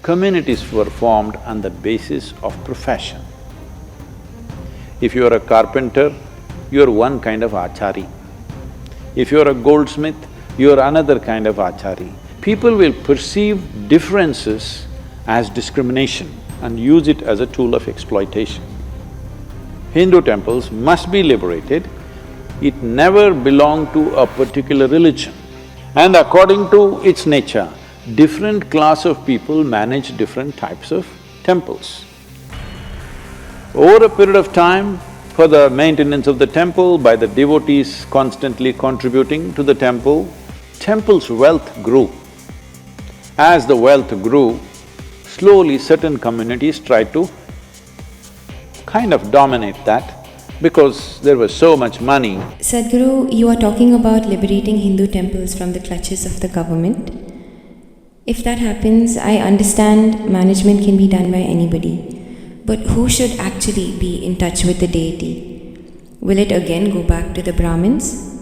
Communities were formed on the basis of profession. If you are a carpenter, you are one kind of achari. If you are a goldsmith, you are another kind of achari. People will perceive differences as discrimination and use it as a tool of exploitation. Hindu temples must be liberated. It never belonged to a particular religion. And according to its nature, different class of people manage different types of temples. Over a period of time, for the maintenance of the temple, by the devotees constantly contributing to the temple, temple's wealth grew. As the wealth grew, slowly certain communities tried to kind of dominate that because there was so much money. Sadhguru, you are talking about liberating Hindu temples from the clutches of the government. If that happens, I understand management can be done by anybody. But who should actually be in touch with the deity? Will it again go back to the Brahmins?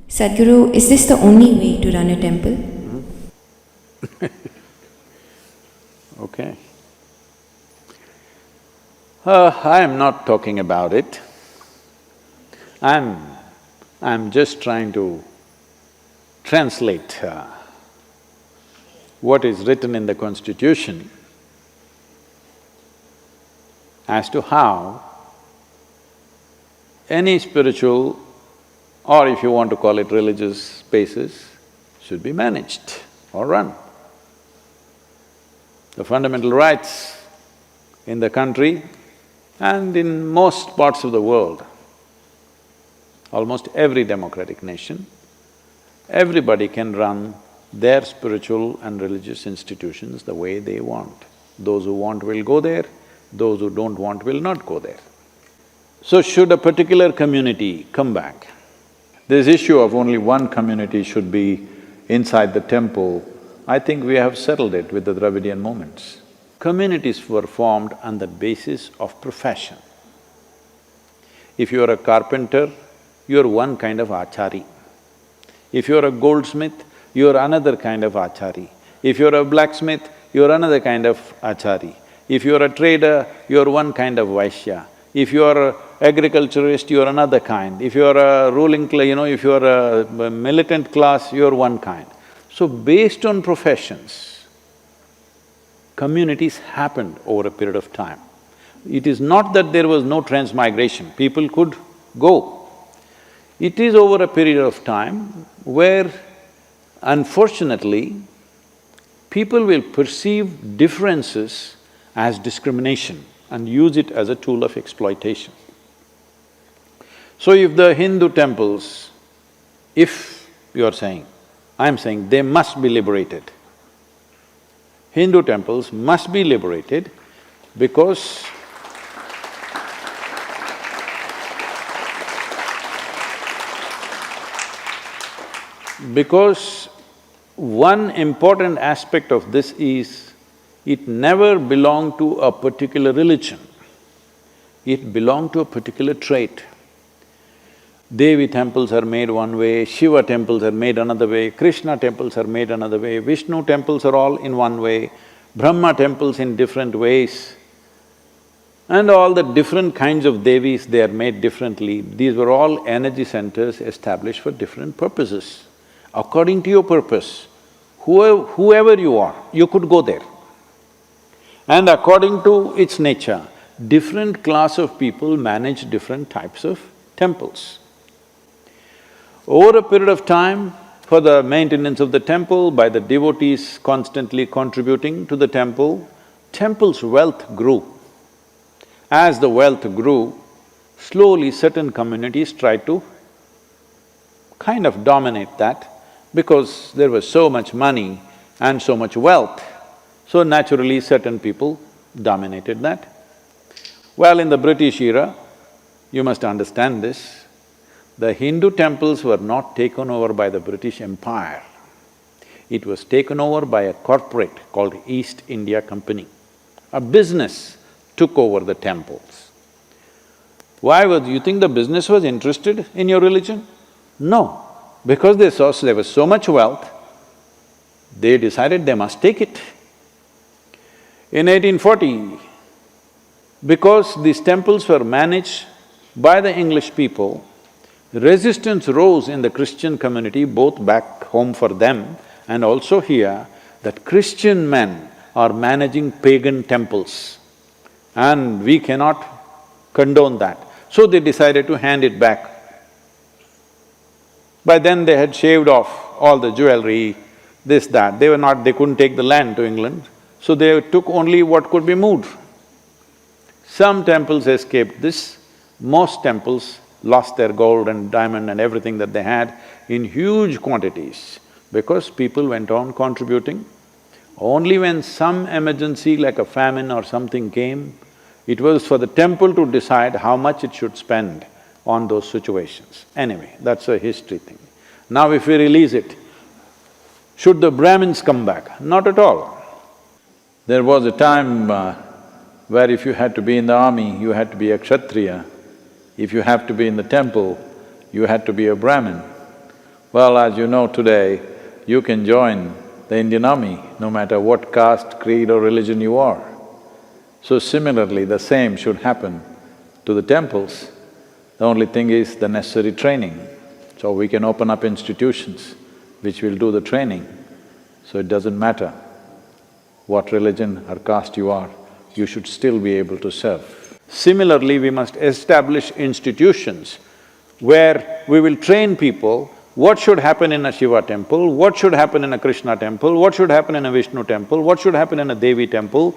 Sadhguru, is this the only way to run a temple? Okay. I am not talking about it. I'm just trying to translate what is written in the constitution as to how any spiritual, or if you want to call it religious spaces, should be managed or run. The fundamental rights in the country and in most parts of the world, almost every democratic nation, everybody can run their spiritual and religious institutions the way they want. Those who want will go there, those who don't want will not go there. So should a particular community come back? This issue of only one community should be inside the temple, I think we have settled it with the Dravidian movements. Communities were formed on the basis of profession. If you are a carpenter, you are one kind of achari. If you are a goldsmith, you are another kind of achari. If you are a blacksmith, you are another kind of achari. If you are a trader, you are one kind of Vaishya. If you are an agriculturist, you are another kind. If you are a ruling if you are a militant class, you are one kind. So based on professions, communities happened over a period of time. It is not that there was no transmigration, people could go. It is over a period of time where, unfortunately, people will perceive differences as discrimination and use it as a tool of exploitation. So if the Hindu temples, if you are saying, I'm saying they must be liberated. Hindu temples must be liberated because one important aspect of this is, it never belonged to a particular religion, it belonged to a particular trait. Devi temples are made one way, Shiva temples are made another way, Krishna temples are made another way, Vishnu temples are all in one way, Brahma temples in different ways. And all the different kinds of Devis, they are made differently. These were all energy centers established for different purposes. According to your purpose, whoever you are, you could go there. And according to its nature, different class of people manage different types of temples. Over a period of time, for the maintenance of the temple, by the devotees constantly contributing to the temple, temple's wealth grew. As the wealth grew, slowly certain communities tried to kind of dominate that because there was so much money and so much wealth. So naturally, certain people dominated that. Well, in the British era, you must understand this, the Hindu temples were not taken over by the British Empire. It was taken over by a corporate called East India Company. A business took over the temples. Why you think the business was interested in your religion? No, because they saw there was so much wealth, they decided they must take it. In 1840, because these temples were managed by the English people, resistance rose in the Christian community, both back home for them and also here, that Christian men are managing pagan temples and we cannot condone that. So they decided to hand it back. By then they had shaved off all the jewelry, this, that. They couldn't take the land to England, so they took only what could be moved. Some temples escaped this, most temples lost their gold and diamond and everything that they had in huge quantities because people went on contributing. Only when some emergency like a famine or something came, it was for the temple to decide how much it should spend on those situations. Anyway, that's a history thing. Now if we release it, should the Brahmins come back? Not at all. There was a time where if you had to be in the army, you had to be a Kshatriya. If you have to be in the temple, you had to be a Brahmin. Well, as you know today, you can join the Indian army no matter what caste, creed or religion you are. So similarly, the same should happen to the temples. The only thing is the necessary training. So we can open up institutions which will do the training. So it doesn't matter what religion or caste you are, you should still be able to serve. Similarly, we must establish institutions where we will train people what should happen in a Shiva temple, what should happen in a Krishna temple, what should happen in a Vishnu temple, what should happen in a Devi temple.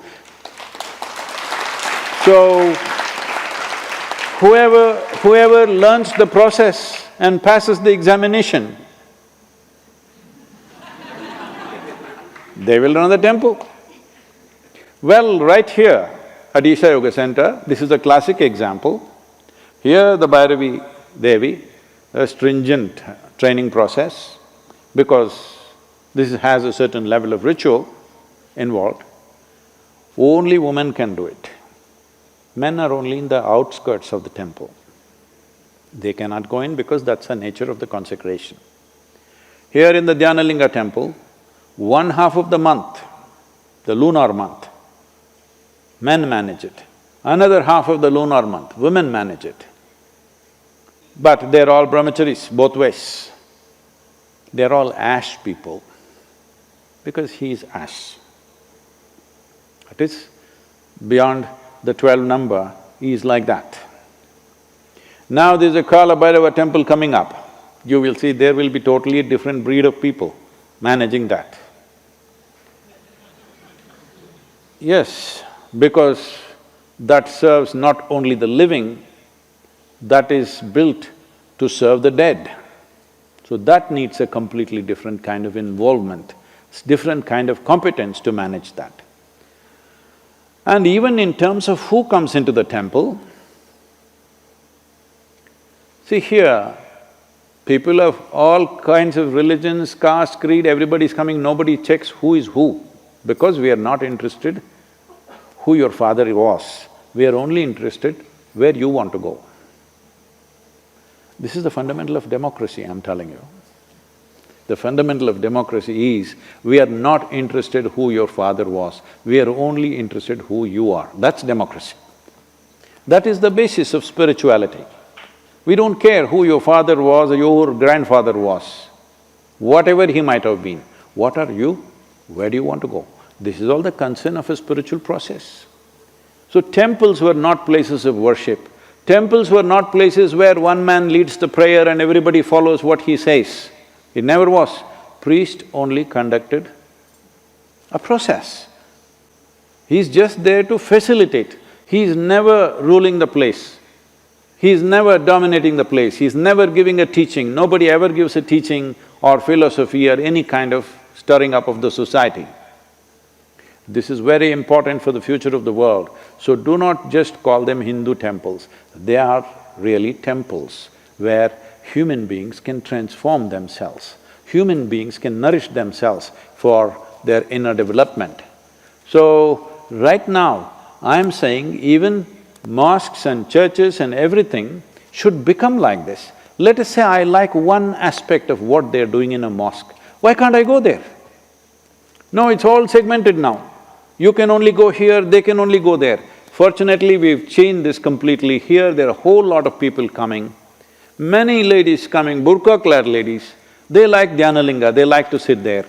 So, whoever learns the process and passes the examination, they will run the temple. Well, right here at Isha Yoga Center, this is a classic example. Here the Bhairavi Devi, a stringent training process, because this has a certain level of ritual involved. Only women can do it. Men are only in the outskirts of the temple. They cannot go in because that's the nature of the consecration. Here in the Dhyanalinga temple, 1/2 of the month, the lunar month, men manage it. Another half of the lunar month, women manage it. But they're all brahmacharis, both ways. They're all ash people, because he is ash. It is beyond the 12 number, he is like that. Now there's a Kala Bhairava temple coming up. You will see there will be totally a different breed of people managing that. Yes, because that serves not only the living, that is built to serve the dead. So that needs a completely different kind of involvement, different kind of competence to manage that. And even in terms of who comes into the temple, see here, people of all kinds of religions, caste, creed, everybody is coming, nobody checks who is who, because we are not interested who your father was, we are only interested where you want to go. This is the fundamental of democracy, I'm telling you. The fundamental of democracy is, we are not interested who your father was, we are only interested who you are. That's democracy. That is the basis of spirituality. We don't care who your father was or your grandfather was, whatever he might have been. What are you? Where do you want to go? This is all the concern of a spiritual process. So temples were not places of worship. Temples were not places where one man leads the prayer and everybody follows what he says. It never was. Priest only conducted a process. He's just there to facilitate. He's never ruling the place. He's never dominating the place. He's never giving a teaching. Nobody ever gives a teaching or philosophy or any kind of stirring up of the society. This is very important for the future of the world. So do not just call them Hindu temples. They are really temples where human beings can transform themselves. Human beings can nourish themselves for their inner development. So, right now, I'm saying even mosques and churches and everything should become like this. Let us say I like one aspect of what they're doing in a mosque, why can't I go there? No, it's all segmented now. You can only go here, they can only go there. Fortunately, we've changed this completely. Here, there are a whole lot of people coming. Many ladies coming, burqa-clad ladies, they like Dhyanalinga, they like to sit there.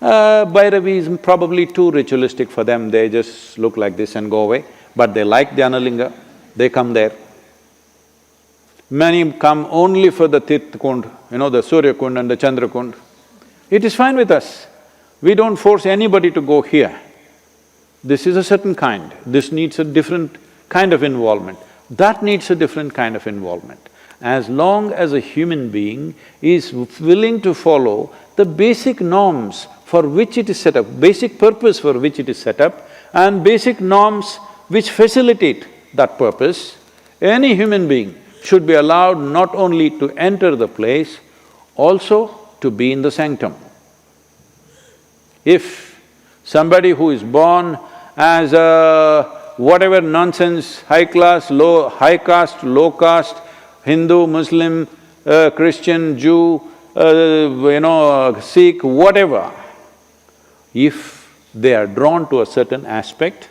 Bhairavi is probably too ritualistic for them, they just look like this and go away. But they like Dhyanalinga, they come there. Many come only for the Tirth Kund, the Surya Kund and the Chandra Kund. It is fine with us. We don't force anybody to go here. This is a certain kind, this needs a different kind of involvement, that needs a different kind of involvement. As long as a human being is willing to follow the basic norms for which it is set up, basic purpose for which it is set up, and basic norms which facilitate that purpose, any human being should be allowed not only to enter the place, also to be in the sanctum. If somebody who is born as a whatever nonsense, high caste, low caste, Hindu, Muslim, Christian, Jew, Sikh, whatever, if they are drawn to a certain aspect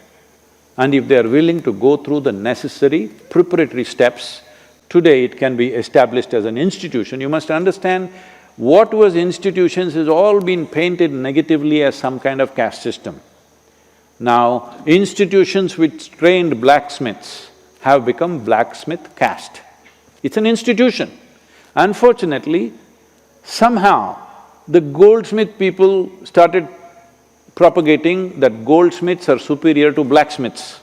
and if they are willing to go through the necessary preparatory steps, today it can be established as an institution. You must understand, what was institutions has all been painted negatively as some kind of caste system. Now, institutions which trained blacksmiths have become blacksmith caste. It's an institution. Unfortunately, somehow the goldsmith people started propagating that goldsmiths are superior to blacksmiths.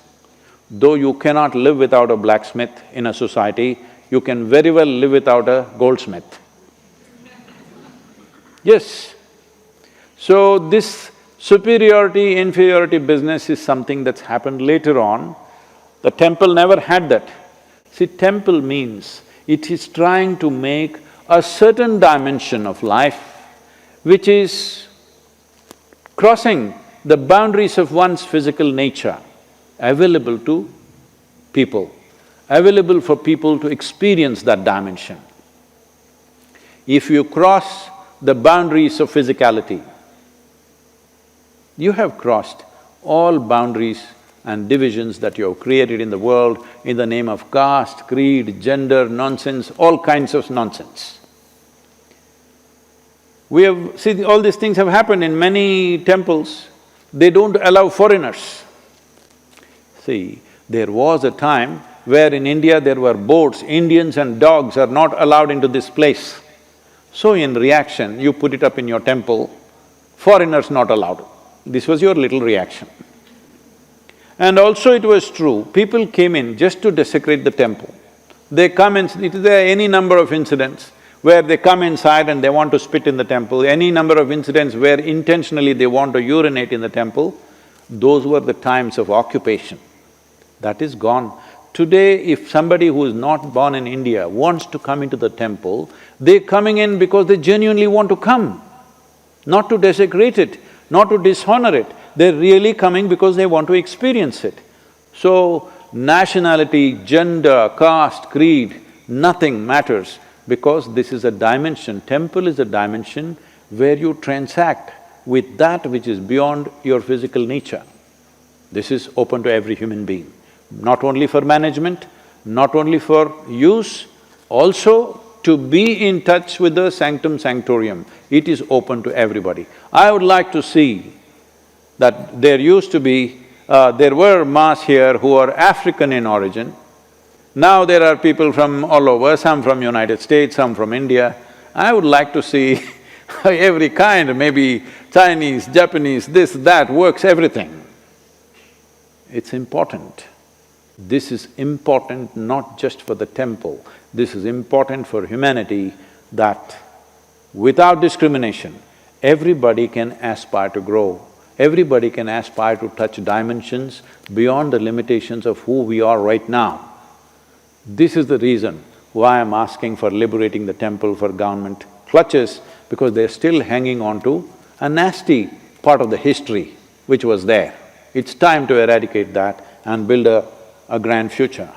Though you cannot live without a blacksmith in a society, you can very well live without a goldsmith. Yes. So this superiority, inferiority business is something that's happened later on. The temple never had that. See, temple means it is trying to make a certain dimension of life which is crossing the boundaries of one's physical nature, available to people, available for people to experience that dimension. If you cross the boundaries of physicality, you have crossed all boundaries and divisions that you have created in the world in the name of caste, creed, gender, nonsense, all kinds of nonsense. See, all these things have happened in many temples, they don't allow foreigners. See, there was a time where in India there were boards, Indians and dogs are not allowed into this place. So in reaction, you put it up in your temple, foreigners not allowed. This was your little reaction. And also it was true, people came in just to desecrate the temple. They come in… there are any number of incidents where they come inside and they want to spit in the temple, any number of incidents where intentionally they want to urinate in the temple. Those were the times of occupation. That is gone. Today, if somebody who is not born in India wants to come into the temple, they're coming in because they genuinely want to come, not to desecrate it, not to dishonor it. They're really coming because they want to experience it. So, nationality, gender, caste, creed, nothing matters because this is a dimension, temple is a dimension where you transact with that which is beyond your physical nature. This is open to every human being, not only for management, not only for use, also to be in touch with the sanctum sanctorium. It is open to everybody. I would like to see that there used to be… there were mass here who are African in origin. Now there are people from all over, some from United States, some from India. I would like to see every kind, maybe Chinese, Japanese, this, that, works, everything. It's important. This is important not just for the temple, this is important for humanity that without discrimination, everybody can aspire to grow. Everybody can aspire to touch dimensions beyond the limitations of who we are right now. This is the reason why I'm asking for liberating the temple for government clutches, because they're still hanging on to a nasty part of the history which was there. It's time to eradicate that and build a grand future.